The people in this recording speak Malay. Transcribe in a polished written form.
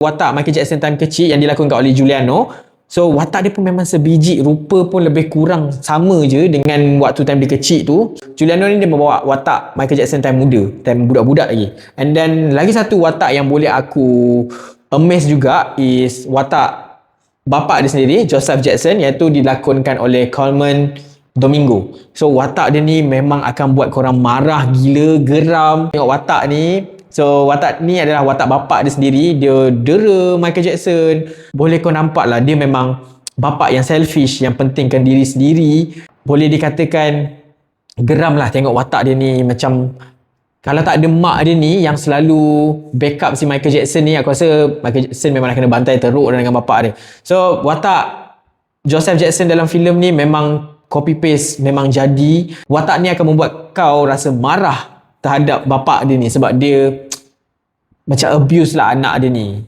watak Michael Jackson time kecil yang dilakonkan oleh Giuliano. So watak dia pun memang sebiji, rupa pun lebih kurang sama je dengan waktu time dia kecil tu. Giuliano ni dia membawa watak Michael Jackson time muda, time budak-budak lagi. And then lagi satu watak yang boleh aku amaze juga is watak bapa dia sendiri, Joseph Jackson, iaitu dilakonkan oleh Coleman Domingo. So watak dia ni memang akan buat korang marah gila, geram tengok watak ni. So watak ni adalah watak bapak dia sendiri. Dia dera Michael Jackson. Boleh kau nampak lah, dia memang bapak yang selfish, yang pentingkan diri sendiri. Boleh dikatakan geram lah tengok watak dia ni. Macam kalau tak ada mak dia ni yang selalu backup si Michael Jackson ni, aku rasa Michael Jackson memang nak kena bantai teruk dengan bapak dia. So watak Joseph Jackson dalam filem ni memang copy paste, memang jadi. Watak ni akan membuat kau rasa marah terhadap bapak dia ni sebab dia macam abuse lah anak dia ni.